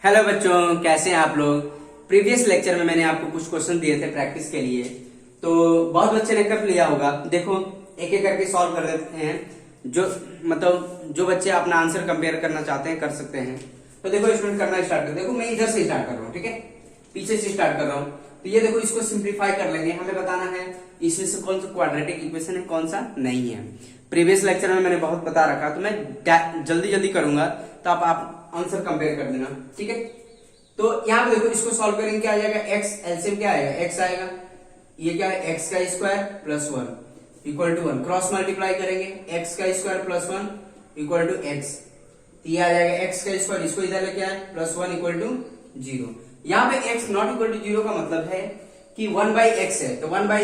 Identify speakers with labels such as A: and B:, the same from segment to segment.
A: Hello बच्चों, कैसे हैं आप लोग। प्रीवियस लेक्चर में मैंने आपको कुछ क्वेश्चन दिए थे प्रैक्टिस के लिए, तो बहुत बच्चे ने कर लिया होगा। देखो एक एक करके सॉल्व कर देते हैं। जो बच्चे अपना आंसर कंपेयर करना चाहते हैं कर सकते हैं। तो देखो स्टूडेंट करना स्टार्ट कर। देखो मैं इधर से स्टार्ट कर रहा हूँ, ठीक है, पीछे से स्टार्ट कर रहा हूँ। तो ये देखो इसको सिंप्लीफाई कर लेंगे। हमें बताना है इसमें से कौन सा क्वाड्रेटिक इक्वेशन है, कौन सा नहीं है। प्रीवियस लेक्चर में मैंने बहुत बता रखा, तो मैं जल्दी जल्दी करूंगा, तो आप आंसर कंपेयर कर देना, ठीक है। तो यहां पे देखो इसको सॉल्व करेंगे, क्या आ जाएगा, एक्स एलसीएम क्या आएगा, एक्स आएगा। ये क्या है, एक्स का square plus 1 equal to 1। Cross multiply करेंगे, एक्स का square plus 1 equal to x. ये आ जाएगा एक्स का स्क्वायर, इसको इधर लेके आए, प्लस 1 इक्वल टू 0। यहाँ पे x नॉट इक्वल टू 0 का मतलब है कि 1 बाई एक्स है, तो 1 बाई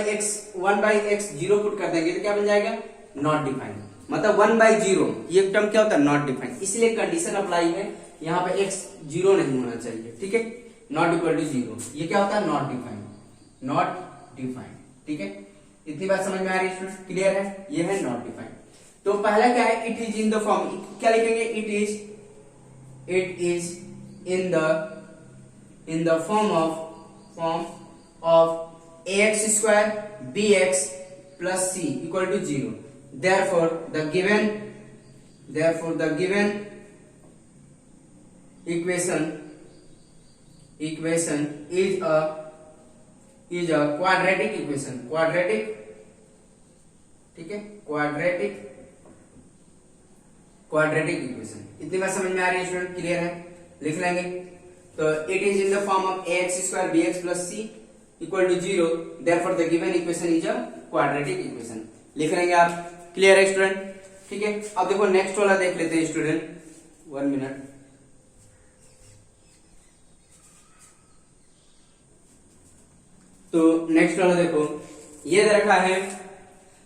A: एक्स 0 पुट कर देंगे तो क्या बन जाएगा, नॉट डिफाइंड। मतलब 1 बाई 0 ये टर्म क्या होता है, नॉट डिफाइंड। इसलिए कंडीशन अप्लाई है, यहाँ पे x 0 नहीं होना चाहिए, ठीक है। नॉट इक्वल टू 0 ये क्या होता है, नॉट डिफाइंड, नॉट डिफाइंड, ठीक है। इतनी बात समझ में आ रही है, क्लियर है, ये है नॉट डिफाइंड। तो पहला क्या है, it is in the form, क्या लिखेंगे, it is in the form of ax square bx plus c equal to 0. Therefore the given equation is a quadratic equation, ठीक है, quadratic equation। इतनी बात समझ में आ रही है स्टूडेंट, क्लियर है, लिख लेंगे। तो it is in the form of ax square bx plus c equal to 0, therefore the given equation is a quadratic equation। लिख लेंगे आप, क्लियर है स्टूडेंट, ठीक है। अब देखो नेक्स्ट वाला देख लेते हैं स्टूडेंट, 1 मिनट। तो नेक्स्ट वाला देखो, ये दे रखा है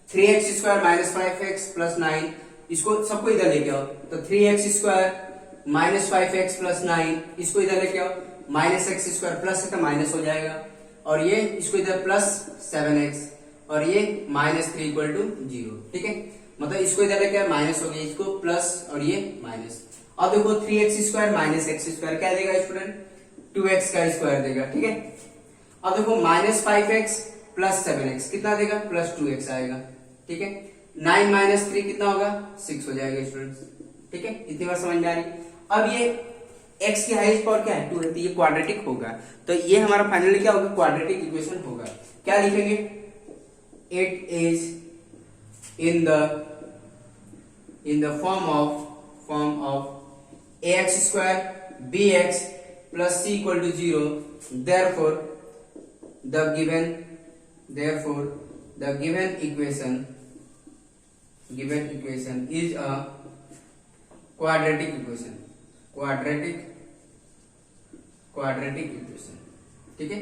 A: 3x square minus 5x plus 9, इसको सबको इधर लेके आओ। तो 3x square minus 5x plus 9, इसको इधर लेके आओ, माइनस एक्स स्क्वायर प्लस है तो माइनस हो जाएगा, और ये इसको इधर प्लस 7x, और ये माइनस 3 इक्वल टू 0, ठीक है। मतलब इसको इधर लेके माइनस हो गया, इसको प्लस और ये माइनस। अब देखो 3x square minus x square क्या देगा स्टूडेंट, 2x का स्क्वायर देगा, ठीक है। अब देखो माइनस 5x प्लस 7x कितना देगा, प्लस 2x आएगा, ठीक है। 9 माइनस 3 कितना होगा, 6 हो जाएगा स्टूडेंट्स, ठीक है। इतनी बात समझ में आ रही। अब ये x की हाईएस्ट पावर क्या है, 2 है, तो ये क्वाड्रेटिक होगा। तो ये हमारा फाइनली क्या होगा, क्वाड्रेटिक इक्वेशन होगा। क्या लिखेंगे, it is in the form of ax square bx plus c equal to 0, therefore the given equation is a quadratic equation, ठीक है।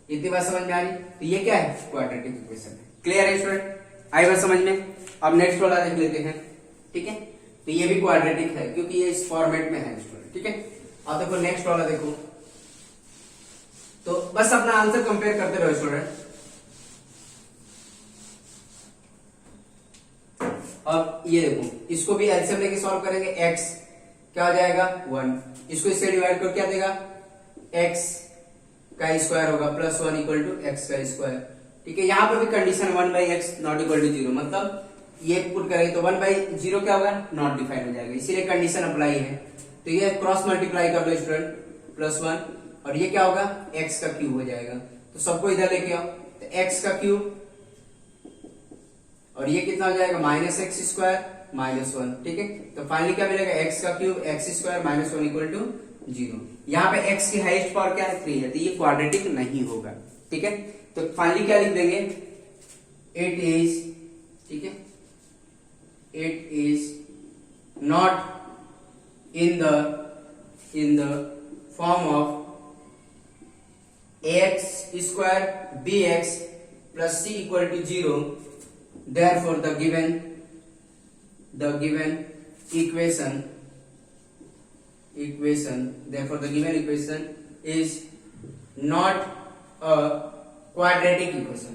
A: इतनी बात समझ में आ रही। तो ये क्या है, क्वाड्रेटिक इक्वेशन है, क्लियर है स्टूडेंट, आई बात समझ में। अब नेक्स्ट वाला देख लेते हैं, ठीक है। तो ये भी क्वाड्रेटिक है क्योंकि ये इस फॉर्मेट में है स्टूडेंट, ठीक है। अब देखो नेक्स्ट वाला देखो, तो बस अपना आंसर कंपेयर करते रहो स्टूडेंट। अब ये देखो, इसको भी एलसीएम लेके सॉल्व करेंगे, x क्या हो जाएगा 1, इसको इससे डिवाइड कर क्या देगा, x का स्क्वायर होगा प्लस 1 इक्वल टू एक्स का स्क्वायर, ठीक है। यहाँ पर भी condition 1 by x not equal to 0, मतलब ये पुट करेंगे तो 1 बाई 0 क्या होगा, नॉट डिफाइंड हो जाएगा, इसीलिए कंडीशन अप्लाई है। तो ये क्रॉस मल्टीप्लाई कर लो स्टूडेंट, प्लस 1 और ये क्या होगा, x का क्यूब हो जाएगा। तो सबको इधर लेके आओ, तो x का क्यूब और ये कितना हो जाएगा, माइनस एक्स स्क्वायर माइनस 1, ठीक है। तो फाइनली क्या मिलेगा, x का cube x square minus 1 equal to 0। यहाँ पे x की हाईएस्ट पावर क्या है, 3 है, तो ये क्वाड्रेटिक नहीं होगा, ठीक है। तो फाइनली क्या लिख देंगे, इट इज, ठीक है, it is not in the form of ax square bx plus c equal to 0, therefore the given equation is not a quadratic equation,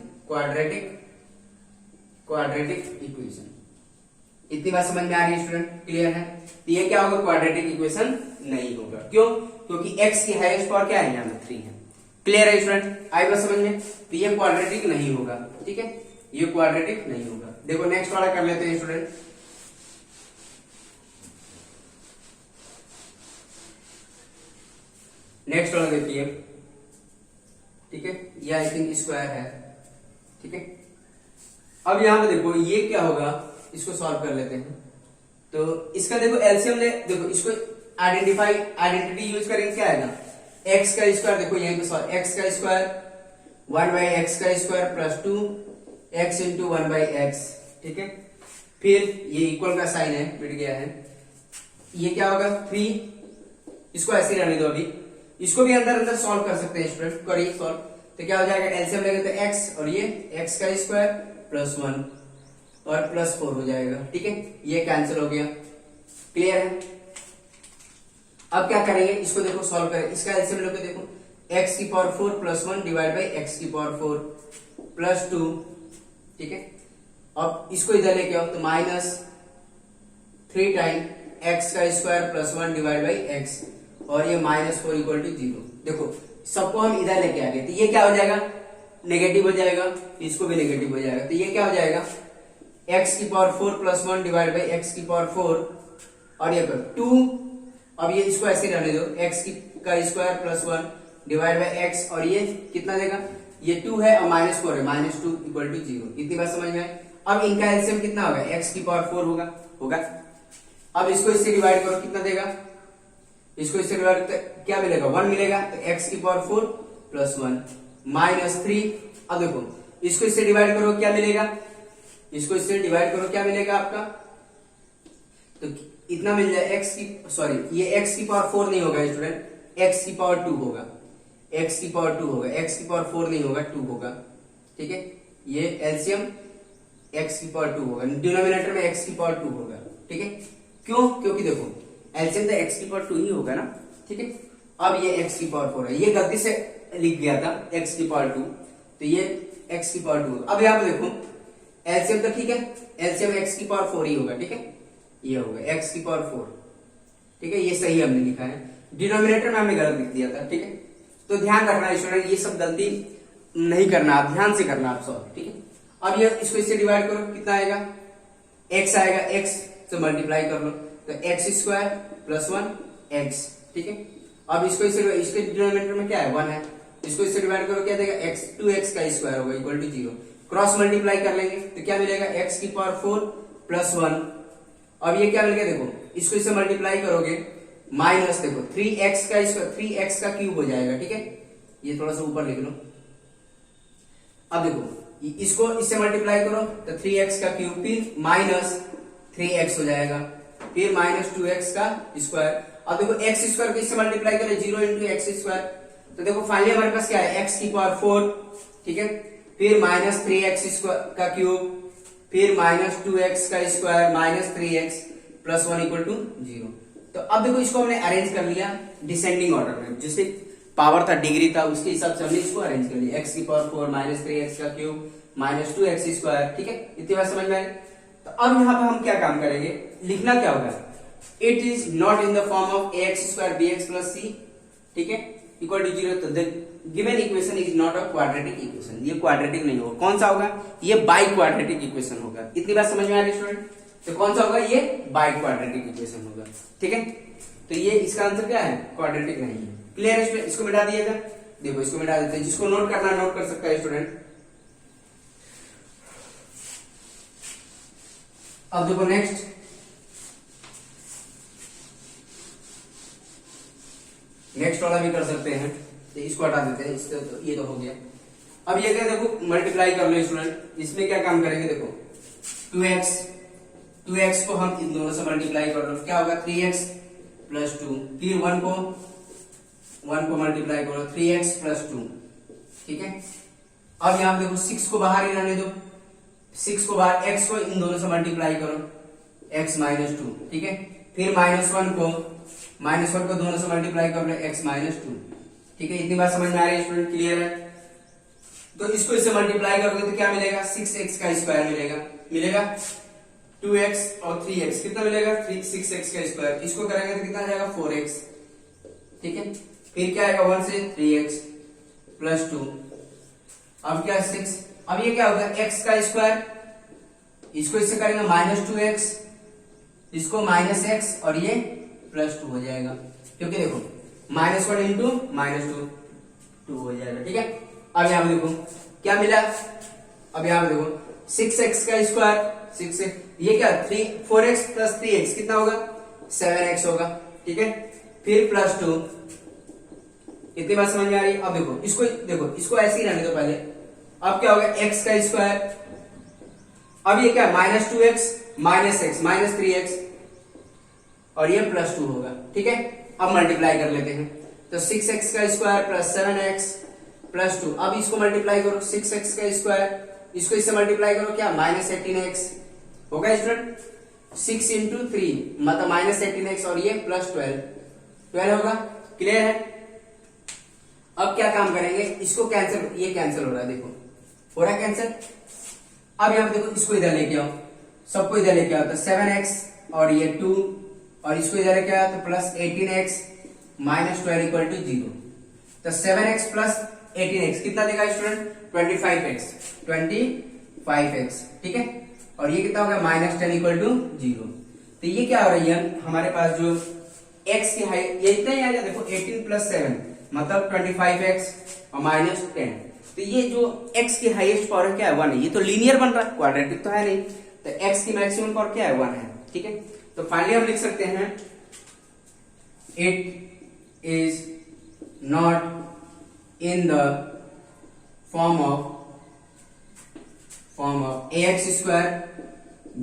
A: इतनी बात समझ में आ रही है स्टूडेंट, क्लियर है। तो ये क्या होगा, क्वाड्रेटिक इक्वेशन नहीं होगा, क्यों, क्योंकि x की हाईएस्ट पावर क्या है, यहाँ में 3 है। क्लियर है स्टूडेंट, आई बात समझ में? तो ये क्वाड्रेटिक नहीं होगा, ठीक है, ये क्वाड्रेटिक नहीं होगा। देखो नेक्स्ट वाला कर लेते हैं स्टूडेंट। नेक्स्ट वाला देखिए, ठीक है, ये आई थिंक स्क्वायर है, ठीक है। अब यहां पे देखो ये क्या होगा, इसको सॉल्व कर लेते हैं। तो इसका देखो एलसीएम ले, देखो इसको आइडेंटिटी यूज करेंगे, क्या आएगा, एक्स का स्क्वायर, देखो यहीं पे सॉल्व, एक्स का स्क्वायर 1/x का square plus 2x into 1/x, ठीक है। फिर ये इक्वल का साइन है, मिट गया है, ये क्या होगा 3, इसको ऐसे ही रहने दो अभी, इसको भी अंदर अंदर सॉल्व कर सकते हैं स्टूडेंट, करिए सॉल्व। तो क्या हो जाएगा, एलसीएम लेंगे तो x और ये x का स्क्वायर प्लस 1 और प्लस 4 हो जाएगा, ठीक है, ये कैंसिल हो गया। क्लियर है? अब क्या करेंगे, इसको देखो सॉल्व करें, इसका एलसीएम लोगे, देखो x की power 4 plus 1 divide by x की पावर 4 प्लस 2, ठीक है। अब इसको इधर लेके आओ तो माइनस 3 टाइम x का square plus 1 divide by x और ये -4 इक्वल टू 0। देखो सबको हम इधर लेके आ गए, तो ये क्या हो जाएगा, नेगेटिव हो जाएगा, इसको भी नेगेटिव हो जाएगा, तो ये क्या हो जाएगा, x की power 4 plus 1 divide by x की पावर 4 और ये 2, अब ये इसको ऐसे रहने दो, x का square plus 1 divide by x और ये कितना देगा, ये 2 है और -4 है, -2 इक्वल टू 0। इतनी बात समझ में आए? अब इनका एलसीएम कितना होगा, x की पावर 4 होगा। अब इसको इससे डिवाइड करो, कितना देगा, इसको इससे डिवाइड क्या मिलेगा, 1 मिलेगा, तो x की पावर 4 प्लस 1 -3। अब देखो इसको इससे डिवाइड करो, क्या मिलेगा, इसको इससे डिवाइड करो, क्या मिलेगा आपका, तो इतना मिल जाए, ये x की पावर 4 नहीं होगा स्टूडेंट, x की पावर 2 होगा, x की पावर 2 होगा, x की पावर 4 नहीं होगा, 2 होगा, ठीक है। ये एलसीएम x की पावर 2 होगा, डिनोमिनेटर में x की पावर 2 होगा, ठीक है। क्यों, क्योंकि देखो एलसीएम तो x की पावर 2 ही होगा ना, ठीक है। अब ये x की पावर 4 है, ये गलती से लिख गया था x की पावर 2, तो ये x की पावर 2 होगा। अब यहाँ पे देखो एलसीएम तो ठीक है, एलसीएम x की पावर 4 ही होगा, ठीक है, ये होगा x की पावर 4, ठीक है, ये सही हमने लिखा है, डिनोमिनेटर में हमने गलत लिख दिया था, ठीक है। तो ध्यान रखना स्टूडेंट, ये सब गलती नहीं करना, आप ध्यान से करना आप सॉल्व, ठीक है। अब ये इसको इससे डिवाइड करो, कितना आएगा, x आएगा, x से मल्टीप्लाई कर लो, तो x स्क्वायर प्लस 1 x, ठीक है। अब इसको इसके डिनोमिनेटर में क्या है, 1 है, इसको इससे डिवाइड करो, क्या देगा, x का स्क्वायर होगा इक्वल टू 0। क्रॉस मल्टीप्लाई कर लेंगे तो क्या मिलेगा, x की पावर 4 प्लस 1। अब ये क्या मिल गया, देखो इसको इससे मल्टीप्लाई करोगे, माइनस देखो 3x का स्क्वायर, 3x का क्यूब हो जाएगा, ठीक है, ये थोड़ा सा ऊपर लिख लो। अब देखो इसको इससे मल्टीप्लाई करो तो 3x का क्यूब, फिर माइनस 3x हो जाएगा, फिर माइनस 2x का स्क्वायर। अब देखो x स्क्वायर को इससे मल्टीप्लाई करें, 0 इंटू एक्स स्क्वायर, तो देखो फाइनली हमारे पास क्या है, x की पावर 4, ठीक है, फिर माइनस 3x का क्यूब, फिर माइनस 2x का square minus 3x plus 1 equal to 0। तो अब देखो इसको हमने अरेंज कर लिया डिसेंडिंग ऑर्डर में, जिससे पावर था, डिग्री था, उसके हिसाब से हमने इसको अरेंज कर लिया, x की पावर 4 माइनस 3x का क्यूब माइनस 2x स्क्वायर, ठीक है, इतनी बात समझ में आई। तो अब यहाँ पे हम क्या काम करेंगे, लिखना क्या होगा, it is not in the form of ax square bx plus c, ठीक है, इक्वल टू 0। तो given equation is not a quadratic equation, ये क्वाड्रेटिक नहीं होगा, कौन सा होगा, ये बाई क्वाड्रेटिक इक्वेशन होगा। इतनी बात समझ में आ रही है स्टूडेंट, तो कौन सा होगा, ये बाई क्वाड्रेटिक इक्वेशन होगा, ठीक है। तो ये इसका आंसर क्या है, क्वाड्रेटिक नहीं है। क्लियर है, इसको मिटा दिएगा, देखो इसको मिटा देते हैं, जिसको नोट करना नोट कर सकता है स्टूडेंट। अब देखो नेक्स्ट वाला भी कर सकते हैं, तो इसको हटा देते हैं, इससे तो ये तो हो गया। अब ये क्या, देखो मल्टीप्लाई कर लो स्टूडेंट, इसमें क्या काम करेंगे, देखो 2x को हम इन दोनों से मल्टीप्लाई कर लो, क्या होगा 3x प्लस 2, फिर 1 को मल्टीप्लाई करो 3x प्लस 2, ठीक है। अब यहां देखो 6 को बाहर ही रहने दो, 6 को बाहर, x को इन दोनों से मल्टीप्लाई करो, x माइनस 2, ठीक है, फिर -1 को दोनों से मल्टीप्लाई कर लो, x माइनस 2, ठीक है। इतनी बात समझ में आ रही है स्टूडेंट, क्लियर है। तो इसको इससे मल्टीप्लाई करोगे तो क्या मिलेगा, 6x का स्क्वायर मिलेगा 2x और 3x कितना मिलेगा, 6x का स्क्वायर, इसको करेंगे तो कितना आ जाएगा 4x, ठीक है। फिर क्या आएगा 1 से 3x प्लस 2, अब क्या 6, अब ये क्या होगा x का स्क्वायर, इसको इससे करेंगे -2x, इसको -x और ये +2 हो जाएगा, क्योंकि देखो -1 इंटू -2 2 हो जाएगा, ठीक है। अब यहाँ पे देखो क्या मिला, अब यहाँ पे देखो 6x का स्क्वायर 6, ये क्या 4x प्लस 3x कितना होगा 7x होगा, ठीक है। फिर +2, इतनी बात समझ में आ रही है। अब देखो इसको ऐसे ही रहने दो पहले। अब क्या होगा x का स्क्वायर, अब ये क्या -2x -x -3x और ये +2 होगा, ठीक है। अब मल्टीप्लाई कर लेते हैं, तो 6x का स्क्वायर प्लस 7x प्लस 2, अब इसको मल्टीप्लाई करो 6x का स्क्वायर, इसको इससे मल्टीप्लाई करो क्या -18x होगा स्टूडेंट, 6 इंटू 3 मतलब -18x और ये +12 होगा, क्लियर है। अब क्या काम करेंगे, इसको कैंसिल, ये कैंसिल हो रहा है, देखो हो रहा है कैंसिल। अब यहां पे देखो इसको इधर लेके आओ, सबको इधर लेके आओ, तो 7x और ये 2 और इसको इधर लेके आओ तो प्लस 18x -12 इक्वल टू 0, तो 7x प्लस 18x कितना देगा स्टूडेंट 25x, ठीक है। और ये कितना होगा -10 इक्वल टू 0, तो ये क्या हो रही है हमारे पास जो x की हाइट ये इतना ही आ गया, देखो 18 प्लस 7 मतलब 25x और -10, तो ये जो x की हाईएस्ट पावर क्या है 1 है, ये तो लीनियर बन रहा है, क्वाड्रेटिक तो है नहीं, तो x की मैक्सिमम पावर क्या है 1 है, ठीक है। तो फाइनली हम लिख सकते हैं it is not in the form of ax square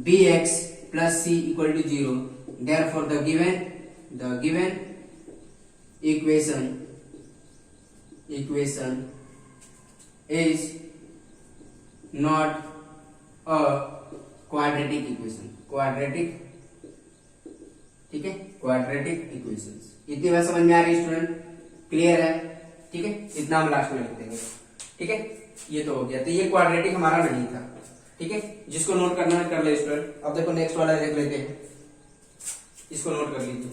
A: bx plus c equal to 0, therefore the given equation is not a quadratic equation, ठीक है, quadratic equations। इतनी बात समझ में आ रही है स्टूडेंट, क्लियर है, ठीक है। इतना हम लास्ट में लिख देंगे, ठीक है। ये तो हो गया, तो ये क्वाड्रेटिक हमारा नहीं था, ठीक है। जिसको नोट करना है कर ले स्टूडेंट। अब देखो नेक्स्ट वाला देख लेते हैं, इसको नोट कर लीजिए,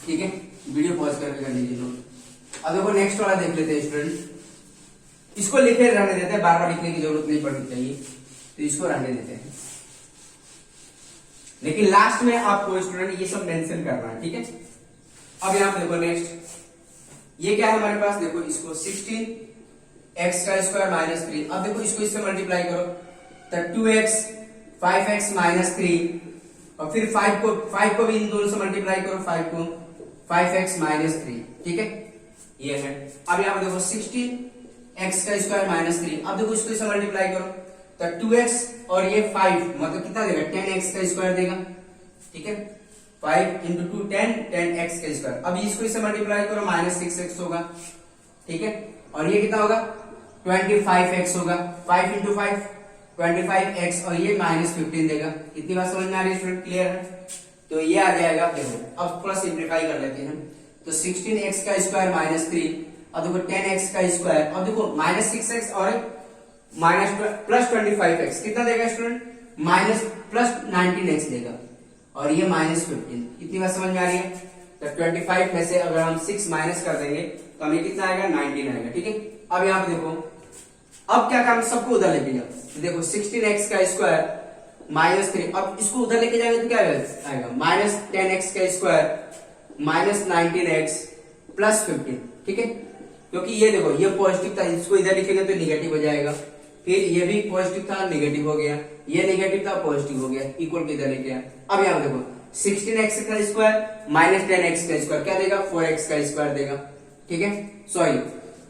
A: ठीक है, वीडियो पॉज करके कर लीजिए नोट। अब देखो नेक्स्ट वाला देख लेते हैं स्टूडेंट, इसको लिखे रहने देते हैं, बार बार लिखने की जरूरत नहीं पड़नी चाहिए, तो इसको रहने देते हैं, लेकिन लास्ट में आपको स्टूडेंट ये सब मेंशन करना है, ठीक है। अब यहां देखो नेक्स्ट ये क्या है हमारे पास, देखो इसको 16x का स्क्वायर -3, अब देखो इसको इससे मल्टीप्लाई करो तो 2x 5x -3 और फिर 5 को भी इन दोनों से मल्टीप्लाई करो, 5 को 5x -3, ठीक है, ये है। अब यहां पर देखो 16x का स्क्वायर -3, अब देखो इसको इससे मल्टीप्लाई करो तो 2x और ये 5 मतलब कितना देगा 10x का स्क्वायर देगा, ठीक है। 5 इंटू 2 10x का स्क्वायर, अब इसको इससे मल्टीप्लाई करो -6x होगा, ठीक है। और ये कितना होगा 25x होगा, 5 इंटू 5 25x और ये -15 देगा। इतनी बात समझ में आ रही है स्टूडेंट, क्लियर है। तो ये आ जाएगा, देखो अब थोड़ा सिंप्लीफाई कर लेते हैं, तो 16x का स्क्वायर -3 और देखो 10x का स्क्वायर, अब देखो -6x और +25x कितना देगा स्टूडेंट +19x देगा और ये -15। कितनी बात समझ में आ रही है। तो 25 में से अगर हम 6 माइनस कर देंगे तो हमें कितना आएगा 19 आएगा, ठीक है। अब यहाँ पे देखो अब क्या काम, सबको उधर लेके जाओ, तो देखो 16x का स्क्वायर -3, अब इसको उधर लेके जाएंगे तो क्या आएगा -10x का स्क्वायर -19x +15, ठीक है। क्योंकि ये देखो ये पॉजिटिव था, इसको इधर लिखेंगे तो निगेटिव हो जाएगा, फिर ये भी पॉजिटिव था निगेटिव हो गया, ये नेगेटिव था पॉजिटिव हो गया, इक्वल के इधर लेके आया। अब यहाँ देखो 16x का स्क्वायर -10x का स्क्वायर क्या देगा 4x का स्क्वायर देगा, ठीक है। सॉरी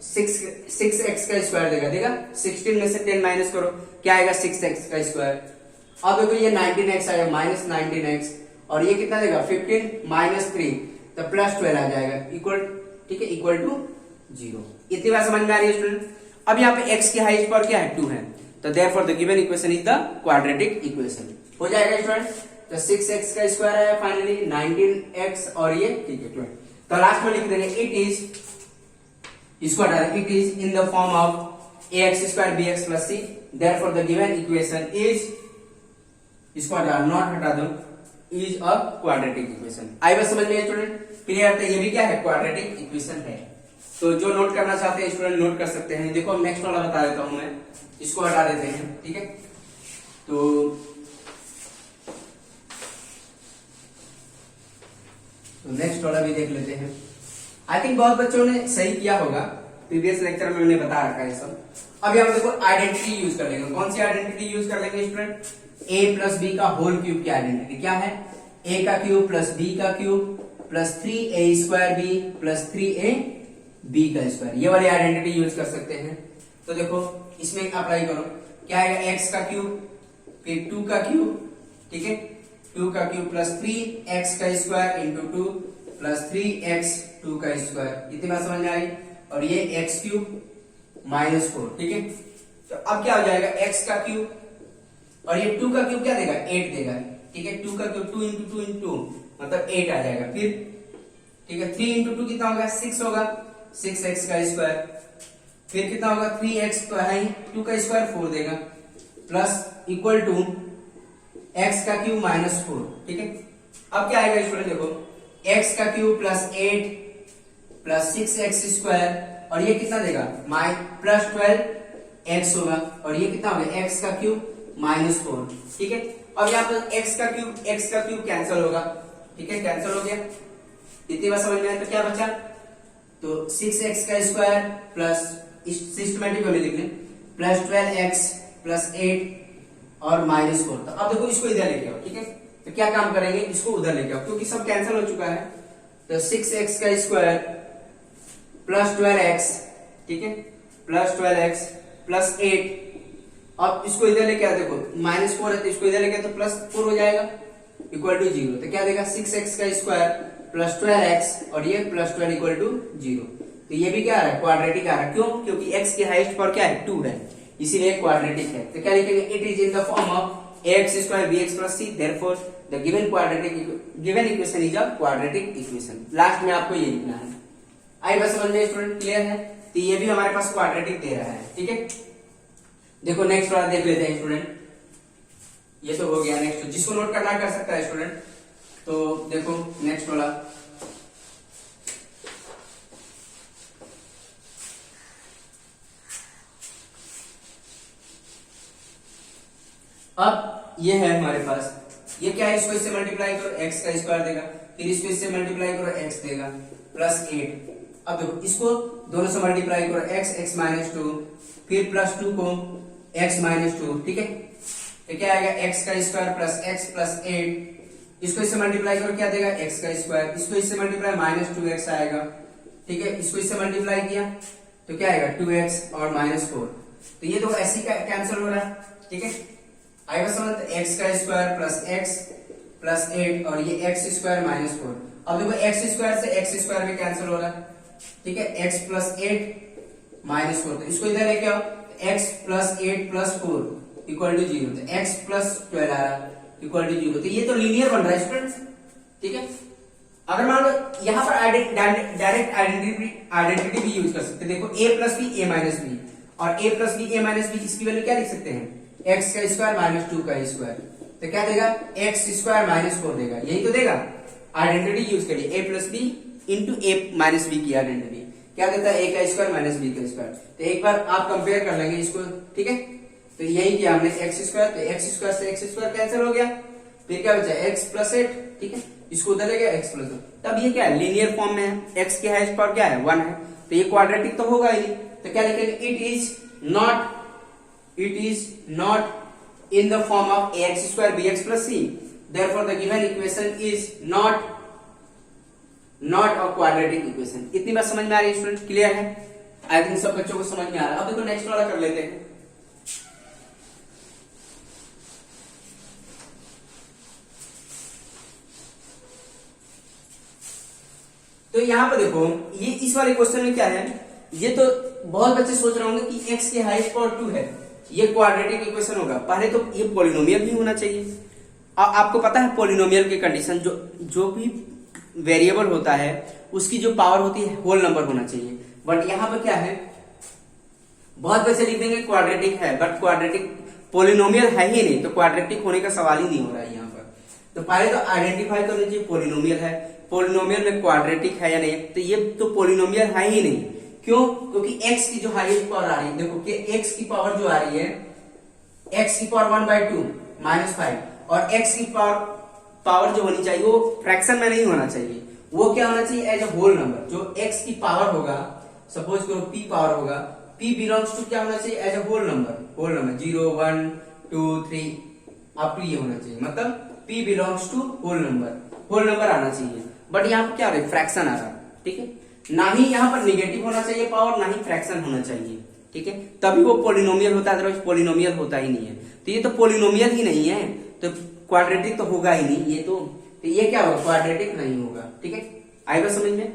A: 6x का स्क्वायर देगा 16 में से 10 माइनस करो क्या आएगा 6x का स्क्वायर। अब देखो ये 19x आएगा -19x और ये कितना देगा 15 -3 तो +12 आ जाएगा इक्वल, ठीक है, इक्वल टू 0। इतनी बात समझ में आ रही है स्टूडेंट। अब यहाँ पे x की हाईएस्ट पावर क्या है 2 है, तो therefore the given equation is the quadratic equation. हो जाएगा स्टूडेंट, तो 6x का स्क्वायर है फाइनली 19x और ये ठीक है 12। तो लास्ट में लिख देंगे इट इज, इसको हटा दें, it is in the form of ax square bx plus c, therefore the given equation is, इसको हटा नॉट हटा दो, इज अ क्वाड्रेटिक इक्वेशन। आई बात समझ में स्टूडेंट। क्लियर? तो ये भी क्या है, क्वाड्रेटिक इक्वेशन है। तो जो नोट करना चाहते हैं स्टूडेंट नोट कर सकते हैं। देखो नेक्स्ट वाला बता देता हूं मैं, इसको हटा देते हैं, ठीक है। तो नेक्स्ट वाला भी देख लेते हैं। आई थिंक बहुत बच्चों ने सही किया होगा, प्रीवियस लेक्चर में मैंने बता रखा है सब। अभी हम देखो आइडेंटिटी यूज कर लेंगे। कौन सी आइडेंटिटी यूज कर लेंगे स्टूडेंट? a प्लस बी का होल क्यूब की आइडेंटिटी। क्या है? a का क्यूब प्लस b का cube plus 3a square b plus 3a b का स्क्वायर, ये वाली आइडेंटिटी यूज कर सकते हैं। तो देखो इसमें अप्लाई करो, क्या आएगा? x का क्यूब फिर 2 का क्यूब, ठीक है, 2 का क्यूब प्लस 3x का स्क्वायर इंटू 2 प्लस 3x 2 का स्क्वायर। इतनी बात समझ में आई? और ये x क्यूब माइनस 4, ठीक है। तो अब क्या हो जाएगा? x का क्यूब और ये 2 का क्यूब क्या देगा? 8 देगा, ठीक है। 2 का क्यूब 2 इंटू 2 इंटू मतलब 8 आ जाएगा। फिर ठीक है, 3 इंटू 2 कितना होगा? 6 होगा, 6x का स्क्वायर। फिर कितना होगा? 3x तो है, 2 का स्क्वायर 4 देगा, प्लस इक्वल टू x का क्यूब माइनस 4, ठीक है। अब क्या आएगा स्टूडेंट? देखो x का cube plus 8 plus 6x square और ये कितना देगा? प्लस 12x होगा और ये कितना होगा? x का क्यूब माइनस 4, ठीक है। अब यहाँ पर x का क्यूब कैंसिल होगा, ठीक है, कैंसिल हो गया। इतनी बात समझ में आया? तो क्या बचा? तो 6x का स्क्वायर प्लस सिस्टमेटिक वाले लिख लें प्लस 12x प्लस 8 और माइनस 4। तो अब देखो इसको इधर लेके आओ, ठीक है। तो क्या काम करेंगे? इसको उधर लेके आओ क्योंकि सब कैंसिल हो चुका है। तो 6x का स्क्वायर प्लस 12x, ठीक है, प्लस 12x प्लस 8। अब इसको इधर लेके आओ, देखो माइनस 4 है तो इसको इधर लेके तो प्लस 4 हो जाएगा इक्वल टू 0। तो क्या देगा? 6x का स्क्वायर प्लस 12x और ये प्लस 12 इक्वल टू 0। तो ये भी क्या आ रहा है? क्वाड्रेटिक आ रहा है। क्यों? क्योंकि x की हाईएस्ट पावर क्या है? 2 है, इसीलिए क्वाड्रेटिक है। तो क्या लिखेंगे? It is in the form of ax square bx plus c, therefore the given equation is a quadratic equation. Last में आपको ये लिखना है। आई बस समझ में स्टूडेंट? क्लियर है? तो ये भी हमारे पास क्वाड्रेटिक दे रहा है, ठीक है। देखो नेक्स्ट वाला देख लेते हैं स्टूडेंट। ये तो हो गया। नेक्स्ट जिसको नोट करना कर सकता है स्टूडेंट। तो देखो नेक्स्ट वाला, अब ये है हमारे पास, ये क्या है? इसको इससे मल्टीप्लाई करो, x का स्क्वायर देगा, फिर इसको इससे मल्टीप्लाई करो, x देगा प्लस 8। अब देखो इसको दोनों से मल्टीप्लाई करो, x माइनस 2 फिर प्लस 2 को x माइनस 2, ठीक है। तो क्या आएगा? x का स्क्वायर प्लस x प्लस 8। इसको इससे मल्टीप्लाई करो, क्या देगा? x का स्क्वायर। इसको इससे मल्टीप्लाई माइनस 2x आएगा, ठीक है। इसको इससे मल्टीप्लाई किया तो क्या आएगा? 2x और माइनस 4। तो ये दो ऐसे कैंसिल हो रहा है, ठीक है। आएगा समझ? x का स्क्वायर प्लस x प्लस 8 और ये x स्क्वायर माइनस 4। अब देखो x स्क्वायर से x स्क्वायर भी कैंसिल हो रहा है, ठीक है। x प्लस 8 माइनस 4, तो इसको इधर लेके आओ, x plus 8 plus 4 equal to 0। तो x प्लस 12 आ रहा है इक्वल टू 0। तो ये तो लीनियर बन रहा है स्टूडेंट्स, ठीक है। अगर मान लो यहाँ पर डायरेक्ट आइडेंटिटी भी यूज कर सकते हैं। देखो a plus b a minus b और a plus b a minus b, इसकी वैल्यू क्या लिख सकते हैं? x का स्क्वायर माइनस 2 का स्क्वायर। तो क्या देगा? x स्क्वायर माइनस 4 देगा, यही तो देगा। आइडेंटिटी यूज करिए, a plus b into a minus b की आइडेंटिटी क्या देता है? a का स्क्वायर माइनस बी का स्क्वायर। तो एक बार आप कंपेयर कर लेंगे इसको, ठीक है। तो यही किया हमने, x स्क्वायर, तो x स्क्वायर से x स्क्वायर कैंसिल हो गया, फिर क्या बचा? x प्लस 8, ठीक है। इसको उधर ले गया x प्लस 2। तब ये क्या है? लीनियर फॉर्म में है, x की हाईएस्ट पावर क्या है? 1 है, तो ये क्वाड्रेटिक तो होगा ही। तो क्या लिखेंगे? It is not in the form of ax square bx plus c, therefore the given equation is not a quadratic equation। इतनी बात समझ में आ रही है स्टूडेंट? क्लियर है? आई थिंक सब बच्चों को समझ में आ रहा है। अब देखो नेक्स्ट वाला कर लेते हैं। तो यहां पर देखो ये इस वाले क्वेश्चन में क्या है? ये तो बहुत बच्चे सोच रहे होंगे कि x की हाईएस्ट पावर 2 है, ये क्वाड्रेटिक इक्वेशन होगा। पहले तो ये पॉलिनोमियल भी होना चाहिए। आपको पता है पॉलिनोमियल की कंडीशन, जो भी वेरिएबल होता है उसकी जो पावर होती है होल नंबर होना चाहिए। बट यहाँ पर क्या है? बहुत बच्चे लिख देंगे क्वाड्रेटिक है, बट क्वाड्रेटिक पॉलिनोमियल है ही नहीं, तो क्वाड्रेटिक होने का सवाल ही नहीं हो रहा है यहाँ पर। तो पहले तो आइडेंटिफाई करना चाहिए पॉलिनोमियल है। पोलिनोमियल में क्वाड्रेटिक है या नहीं, तो ये तो पोलिनोमियल है ही नहीं। क्यों? क्योंकि x की जो हाईएस्ट पावर आ रही है, देखो कि x की पावर जो आ रही है, x की पावर 1/2 -5, और x की पावर जो होनी चाहिए वो फ्रैक्शन में नहीं होना चाहिए, वो क्या होना चाहिए, एज ए होल नंबर। जो x की पावर होगा, सपोज करो p पावर होगा, p बिलोंग्स टू क्या होना चाहिए, as a whole number 0 1 2 3 up to ये होना चाहिए, मतलब p belongs to whole number आना चाहिए। बट यहाँ पर क्या आ रहा है, फ्रैक्शन आ रहा है, ठीक है। ना ही यहाँ पर निगेटिव होना चाहिए पावर, ना ही फ्रैक्शन होना चाहिए, ठीक है, तभी वो पोलिनोमियल होता है, अदरवाइज पोलिनोमियल होता ही नहीं है। तो ये तो पोलिनोमियल ही नहीं है, तो क्वाड्रेटिक तो होगा ही नहीं, ये क्या होगा, क्वाड्रेटिक नहीं होगा, ठीक है। आएगा समझ में?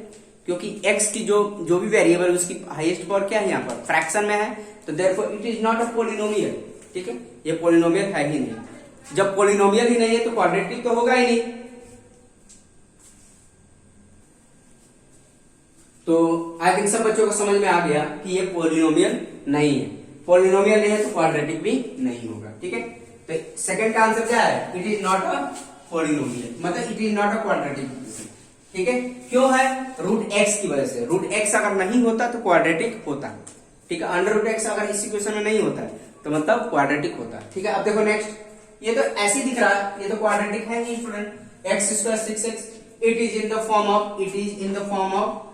A: क्योंकि x की जो भी वेरिएबल उसकी हाईएस्ट पावर क्या है, यहाँ पर फ्रैक्शन में है, तो therefore it is not a polynomial, ठीक है, ये पोलिनोमियल है ही नहीं। जब पोलिनोमियल ही नहीं है तो क्वाड्रेटिक तो होगा ही नहीं। तो आई थिंक सब बच्चों को समझ में आ गया कि ये पोलिनोमियल नहीं है, पोलिनोमियल नहीं है तो क्वाड्रेटिक भी नहीं होगा, ठीक है। तो सेकंड का आंसर क्या है, it is not a polynomial, मतलब it is not a quadratic, ठीक है। क्यों है, रूट एक्स की वजह से। रूट एक्स अगर नहीं होता तो क्वाड्रेटिक होता, ठीक है। अंडर रूट एक्स अगर इस इक्वेशन में नहीं होता है तो मतलब क्वाड्रेटिक होता, ठीक है। अब देखो नेक्स्ट, ये तो ऐसे दिख रहा है, ये तो क्वाड्रेटिक है ही student. X square 6x, it is in the form of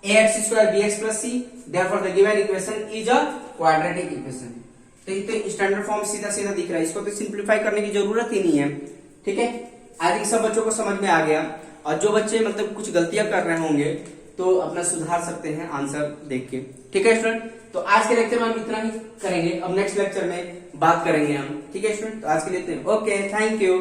A: ax square bx plus c, therefore the given equation is a quadratic equation। तो ये तो स्टैंडर्ड फॉर्म सीधा सीधा दिख रहा है, इसको तो सिंप्लीफाई करने की जरूरत ही नहीं है, ठीक है। आई थिंक सब बच्चों को समझ में आ गया। और जो बच्चे मतलब कुछ गलतियां कर रहे होंगे तो अपना सुधार सकते हैं आंसर देख के, ठीक है स्टूडेंट। तो आज के लेक्चर में हम इतना ही करेंगे, अब नेक्स्ट लेक्चर में बात करेंगे हम, ठीक है स्टूडेंट। तो आज के लिए इतने, ओके, थैंक यू।